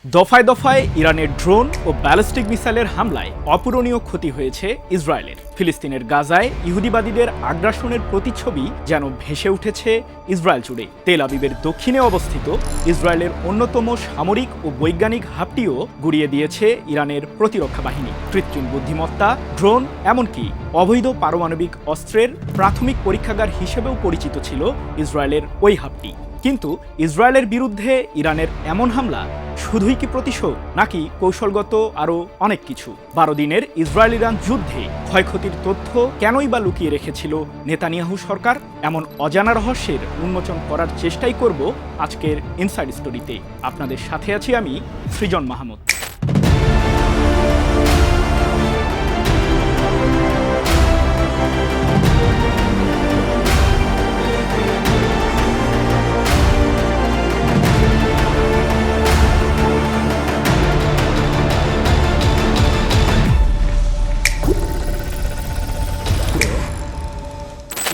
দফায় দফায় ইরানের ড্রোন ও ব্যালিস্টিক মিসাইলের হামলায় অপূরণীয় ক্ষতি হয়েছে ইসরায়েলের। ফিলিস্তিনের গাজায় ইহুদিবাদীদের আগ্রাসনের প্রতিচ্ছবি যেন ভেসে উঠেছে ইসরায়েল জুড়ে। তেল আবিবের দক্ষিণে অবস্থিত ইসরায়েলের অন্যতম সামরিক ও বৈজ্ঞানিক হাবটিও গুড়িয়ে দিয়েছে ইরানের প্রতিরক্ষা বাহিনী। কৃত্রিম বুদ্ধিমত্তা, ড্রোন, এমনকি অবৈধ পারমাণবিক অস্ত্রের প্রাথমিক পরীক্ষাগার হিসেবেও পরিচিত ছিল ইসরায়েলের ওই হাবটি। কিন্তু ইসরায়েলের বিরুদ্ধে ইরানের এমন হামলা শুধুই কি প্রতিশোধ, নাকি কৌশলগত আরও অনেক কিছু? 12 দিনের ইসরায়েল ইরান যুদ্ধে ক্ষয়ক্ষতির তথ্য কেনই বা লুকিয়ে রেখেছিল নেতানিয়াহু সরকার? এমন অজানা রহস্যের উন্মোচন করার চেষ্টাই করব আজকের ইনসাইড স্টোরিতে। আপনাদের সাথে আছি আমি সৃজন মাহমুদ।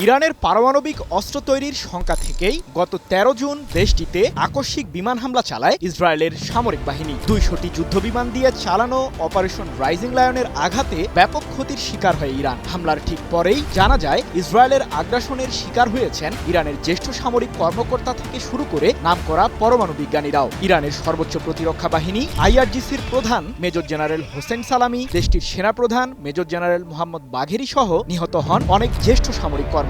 ইরানের পারমাণবিক অস্ত্র তৈরির শঙ্কা থেকেই গত 13 জুন দেশটিতে আকস্মিক বিমান হামলা চালায় ইসরায়েলের সামরিক বাহিনী। 200টি যুদ্ধবিমান দিয়ে চালানো অপারেশন রাইজিং লায়নের আঘাতে ব্যাপক ক্ষতির শিকার হয় ইরান। হামলার ঠিক পরেই জানা যায় ইসরায়েলের আগ্রাসনের শিকার হয়েছেন ইরানের জ্যেষ্ঠ সামরিক কর্মকর্তা থেকে শুরু করে নামকরা পরমাণু বিজ্ঞানীরাও। ইরানের সর্বোচ্চ প্রতিরক্ষা বাহিনী IRGCর প্রধান মেজর জেনারেল হোসেন সালামি, দেশটির সেনাপ্রধান মেজর জেনারেল মোহাম্মদ বাঘেরি সহ নিহত হন অনেক জ্যেষ্ঠ সামরিক কর্মকর্তা।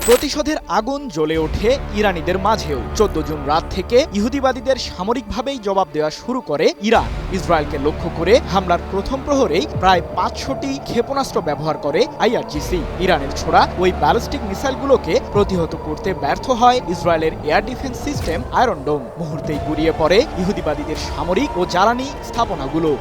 প্রতিশোধের আগুন জ্বলে ওঠে ইরানিদের মাঝেও। 14 জুন রাত থেকে ইহুদিবাদীদের সামরিকভাবেই জবাব দেওয়া শুরু করে ইরান। ইসরায়েলকে লক্ষ্য করে হামলার প্রথম প্রহরেই প্রায় 500টি ক্ষেপণাস্ত্র ব্যবহার করে IRGC। ইরানের ছোড়া ওই ব্যালিস্টিক মিসাইলগুলোকে প্রতিহত করতে ব্যর্থ হয় ইসরায়েলের এয়ার ডিফেন্স সিস্টেম আয়রন ডোম। মুহূর্তেই গুড়িয়ে পড়ে ইহুদিবাদীদের সামরিক ও জ্বালানি স্থাপনাগুলো।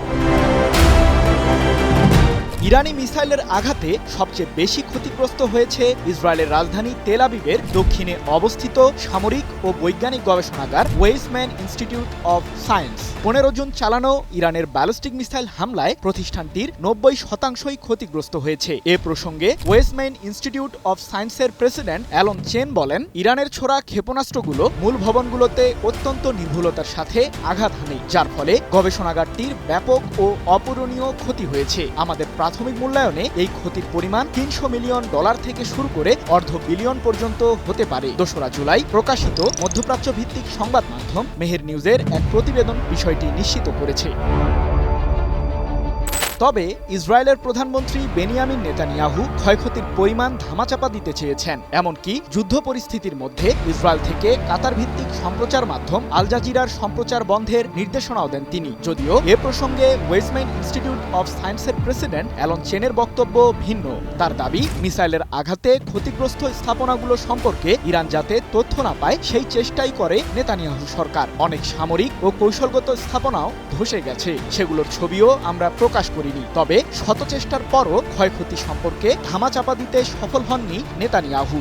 ইরানি মিসাইলের আঘাতে সবচেয়ে বেশি ক্ষতিগ্রস্ত হয়েছে ইসরায়েলের রাজধানী তেল আবিবের দক্ষিণে অবস্থিত সামরিক ও বৈজ্ঞানিক গবেষণাগার ওয়েসম্যান ইনস্টিটিউট অব সায়েন্স। 15 জুন চালানো ইরানের ব্যালিস্টিক মিসাইল হামলায় প্রতিষ্ঠানটির 90% ক্ষতিগ্রস্ত হয়েছে। এ প্রসঙ্গে ওয়েসম্যান ইনস্টিটিউট অব সায়েন্সের প্রেসিডেন্ট অ্যালন চেন বলেন, ইরানের ছোড়া ক্ষেপণাস্ত্রগুলো মূল ভবনগুলোতে অত্যন্ত নির্ভুলতার সাথে আঘাত হানে, যার ফলে গবেষণাগারটির ব্যাপক ও অপূরণীয় ক্ষতি হয়েছে। আমাদের প্রাথমিক মূল্যায়নে এই ক্ষতির পরিমাণ $300 মিলিয়ন থেকে শুরু করে $250 বিলিয়ন পর্যন্ত হতে পারে। 2রা জুলাই প্রকাশিত মধ্যপ্রাচ্য ভিত্তিক সংবাদ মাধ্যম মেহের নিউজের এক প্রতিবেদন বিষয়টি নিশ্চিত করেছে। তবে ইসরায়েলের প্রধানমন্ত্রী বেনিয়ামিন নেতানিয়াহু ক্ষয়ক্ষতির পরিমাণ ধামাচাপা দিতে চেয়েছেন। এমনকি যুদ্ধ পরিস্থিতির মধ্যে ইসরায়েল থেকে কাতার ভিত্তিক সম্প্রচার মাধ্যম আল জাজিরার সম্প্রচার বন্ধের নির্দেশনাও দেন তিনি। যদিও এ প্রসঙ্গে ওয়েসম্যান ইনস্টিটিউট অব সায়েন্সের প্রেসিডেন্ট অ্যালন চেনের বক্তব্য ভিন্ন। তার দাবি, মিসাইলের আঘাতে ক্ষতিগ্রস্ত স্থাপনাগুলো সম্পর্কে ইরান যাতে তথ্য না পায় সেই চেষ্টাই করে নেতানিয়াহু সরকার। অনেক সামরিক ও কৌশলগত স্থাপনাও ধসে গেছে, সেগুলোর ছবিও আমরা প্রকাশ করি। তবে শত চেষ্টার পরও ক্ষয়ক্ষতি সম্পর্কে ধামাচাপা দিতে সফল হননি নেতানিয়াহু।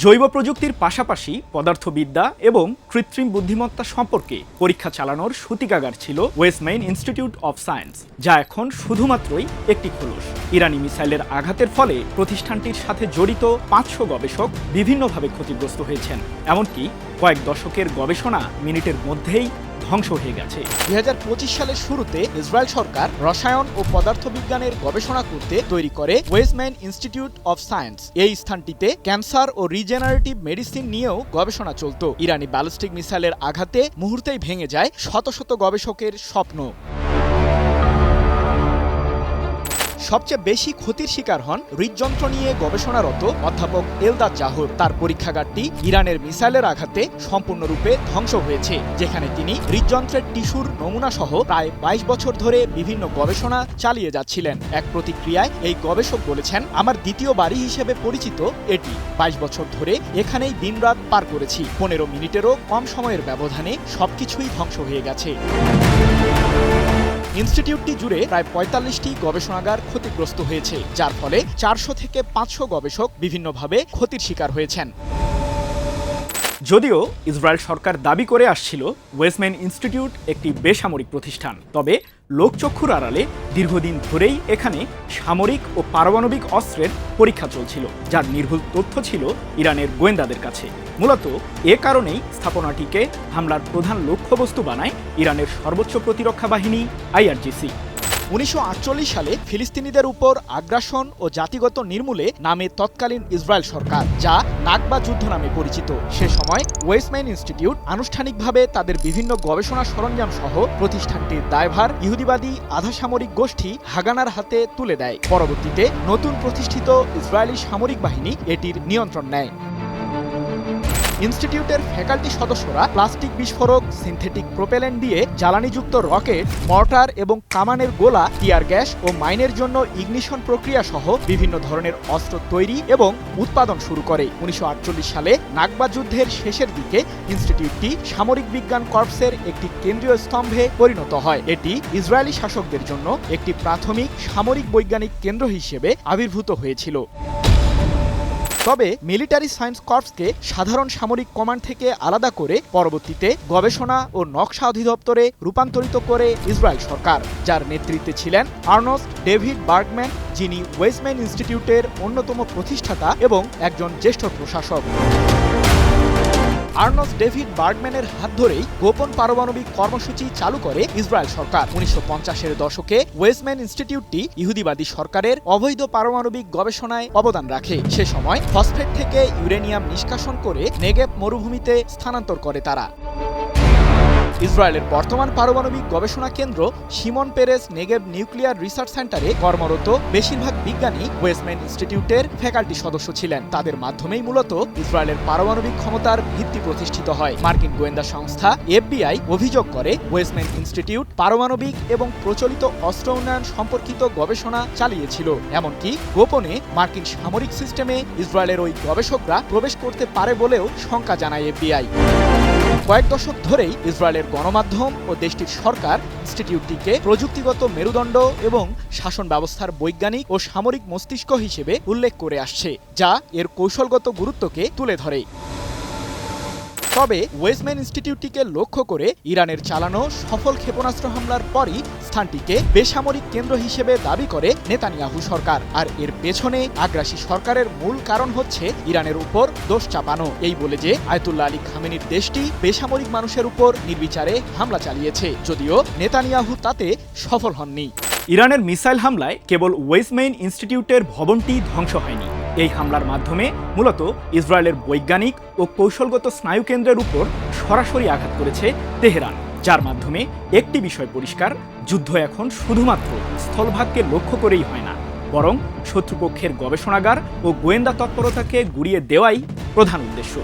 জৈব প্রযুক্তির পাশাপাশি পদার্থবিদ্যা এবং কৃত্রিম বুদ্ধিমত্তা সম্পর্কে পরীক্ষা চালানোর সূতিকাগার ছিল ওয়েসম্যান ইনস্টিটিউট অব সায়েন্স, যা এখন শুধুমাত্রই একটি খোলস। ইরানি মিসাইলের আঘাতের ফলে প্রতিষ্ঠানটির সাথে জড়িত 500 গবেষক বিভিন্নভাবে ক্ষতিগ্রস্ত হয়েছেন। এমনকি কয়েক দশকের গবেষণা মিনিটের মধ্যেই ধ্বংস হয়ে গেছে। 2025 সালের শুরুতে ইসরায়েল সরকার রসায়ন ও পদার্থবিজ্ঞানের গবেষণা করতে তৈরি করে ওয়েসম্যান ইনস্টিটিউট অব সায়েন্স। এই স্থানটিতে ক্যান্সার ও রিজেনারেটিভ মেডিসিন নিয়েও গবেষণা চলত। ইরানি ব্যালিস্টিক মিসাইলের আঘাতে মুহূর্তেই ভেঙে যায় শত শত গবেষকের স্বপ্ন। সবচেয়ে বেশি ক্ষতির শিকার হন হৃদযন্ত্র নিয়ে গবেষণারত অধ্যাপক এলদাদ জাহর। তার পরীক্ষাগারটি ইরানের মিসাইলের আঘাতে সম্পূর্ণরূপে ধ্বংস হয়েছে, যেখানে তিনি হৃদযন্ত্রের টিস্যুর নমুনা সহ প্রায় 22 বছর ধরে বিভিন্ন গবেষণা চালিয়ে যাচ্ছিলেন। এক প্রতিক্রিয়ায় এই গবেষক বলেছেন, আমার দ্বিতীয় বাড়ি হিসেবে পরিচিত এটি। 22 বছর ধরে এখানেই দিনরাত পার করেছি। 15 মিনিটেরও কম সময়ের ব্যবধানে সবকিছুই ধ্বংস হয়ে গেছে। ইনস্টিটিউটটি জুড়ে প্রায় 45টি গবেষণাগার ক্ষতিগ্রস্ত হয়েছে, যার ফলে 400 থেকে 500 গবেষক বিভিন্নভাবে ক্ষতির শিকার হয়েছেন। যদিও ইসরায়েল সরকার দাবি করে আসছিল ওয়েসম্যান ইনস্টিটিউট একটি বেসামরিক প্রতিষ্ঠান, তবে লোকচক্ষুর আড়ালে দীর্ঘদিন ধরেই এখানে সামরিক ও পারমাণবিক অস্ত্রের পরীক্ষা চলছিল, যার নির্ভুল তথ্য ছিল ইরানের গোয়েন্দাদের কাছে। মূলত এ কারণেই স্থাপনাটিকে হামলার প্রধান লক্ষ্যবস্তু বানায় ইরানের সর্বোচ্চ প্রতিরক্ষা বাহিনী IRGC। 1948 সালে ফিলিস্তিনিদের উপর আগ্রাসন ও জাতিগত নির্মূলে নামে তৎকালীন ইসরায়েল সরকার, যা নাকবা যুদ্ধ নামে পরিচিত। সে সময় ওয়েস্টম্যান ইনস্টিটিউট আনুষ্ঠানিকভাবে তাদের বিভিন্ন গবেষণা সরঞ্জাম সহ প্রতিষ্ঠানটির দায়ভার ইহুদিবাদী আধাসামরিক গোষ্ঠী হাগানার হাতে তুলে দেয়। পরবর্তীতে নতুন প্রতিষ্ঠিত ইসরায়েলি সামরিক বাহিনী এটির নিয়ন্ত্রণ নেয়। ইনস্টিটিউটের ফ্যাকাল্টি সদস্যরা প্লাস্টিক বিস্ফোরক, সিনথেটিক প্রোপেলেন্ট দিয়ে জ্বালানিযুক্ত রকেট, মর্টার এবং কামানের গোলা, টিয়ার গ্যাস ও মাইনের জন্য ইগনিশন প্রক্রিয়া সহ বিভিন্ন ধরনের অস্ত্র তৈরি এবং উৎপাদন শুরু করে। 1948 সালে নাকবা যুদ্ধের শেষের দিকে ইনস্টিটিউটটি সামরিক বিজ্ঞান কর্পসের একটি কেন্দ্রীয় স্তম্ভে পরিণত হয়। এটি ইসরায়েলি শাসকদের জন্য একটি প্রাথমিক সামরিক বৈজ্ঞানিক কেন্দ্র হিসেবে আবির্ভূত হয়েছিল। তবে মিলিটারি সায়েন্স কর্পসকে সাধারণ সামরিক কমান্ড থেকে আলাদা করে পরবর্তীতে গবেষণা ও নকশা অধিদপ্তরে রূপান্তরিত করে ইসরায়েল সরকার, যার নেতৃত্বে ছিলেন আর্নস্ট ডেভিড বার্গম্যান, যিনি ওয়েস্টম্যান ইনস্টিটিউটের অন্যতম প্রতিষ্ঠাতা এবং একজন জ্যেষ্ঠ প্রশাসক। আর্নস্ট ডেভিড বার্গম্যানের হাত ধরেই গোপন পারমাণবিক কর্মসূচি চালু করে ইসরায়েল সরকার। 1950-এর দশকে ওয়েস্টম্যান ইনস্টিটিউটটি ইহুদিবাদী সরকারের অবৈধ পারমাণবিক গবেষণায় অবদান রাখে। সে সময় ফসফেট থেকে ইউরেনিয়াম নিষ্কাশন করে নেগেভ মরুভূমিতে স্থানান্তর করে তারা। ইসরায়েলের বর্তমান পারমাণবিক গবেষণা কেন্দ্র শিমন পেরেস নেগেভ নিউক্লিয়ার রিসার্চ সেন্টারে কর্মরত বেশিরভাগ বিজ্ঞানী ওয়েস্টম্যান ইনস্টিটিউটের ফ্যাকাল্টি সদস্য ছিলেন। তাদের মাধ্যমেই মূলত ইসরায়েলের পারমাণবিক ক্ষমতার ভিত্তি প্রতিষ্ঠিত হয়। মার্কিন গোয়েন্দা সংস্থা FBI অভিযোগ করে ওয়েস্টম্যান ইনস্টিটিউট পারমাণবিক এবং প্রচলিত অস্ত্র উন্নয়ন সম্পর্কিত গবেষণা চালিয়েছিল। এমনকি গোপনে মার্কিন সামরিক সিস্টেমে ইসরায়েলের ওই গবেষকরা প্রবেশ করতে পারে বলেও শঙ্কা জানায় FBI। কয়েক দশক ধরেই ইসরায়েলের গণমাধ্যম ও দেশটির সরকার ইনস্টিটিউটটিকে প্রযুক্তিগত মেরুদণ্ড এবং শাসন ব্যবস্থার বৈজ্ঞানিক ও সামরিক মস্তিষ্ক হিসেবে উল্লেখ করে আসছে, যা এর কৌশলগত গুরুত্বকে তুলে ধরে। তবে ওয়েস্টম্যান ইনস্টিটিউটটিকে লক্ষ্য করে ইরানের চালানো সফল ক্ষেপণাস্ত্র হামলার পরই স্থানটিকে বেসামরিক কেন্দ্র হিসেবে দাবি করে নেতানিয়াহু সরকার। আর এর পেছনে আগ্রাসী সরকারের মূল কারণ হচ্ছে ইরানের উপর দোষ চাপানো, এই বলে যে আয়াতুল্লাহ আলী খামেনির দেশটি বেসামরিক মানুষের উপর নির্বিচারে হামলা চালিয়েছে, যদিও নেতানিয়াহু তাতে সফল হননি। ইরানের মিসাইল হামলায় কেবল ওয়েস্টম্যান ইনস্টিটিউটের ভবনটি ধ্বংস হয়নি। এই হামলার মাধ্যমে মূলত ইসরায়েলের বৈজ্ঞানিক ও কৌশলগত স্নায়ুকেন্দ্রের উপর সরাসরি আঘাত করেছে তেহরান, যার মাধ্যমে একটি বিষয় পরিষ্কার: যুদ্ধ এখন শুধুমাত্র স্থলভাগকে লক্ষ্য করেই হয় না, বরং শত্রুপক্ষের গবেষণাগার ও গোয়েন্দা তৎপরতাকে গুড়িয়ে দেওয়াই প্রধান উদ্দেশ্য।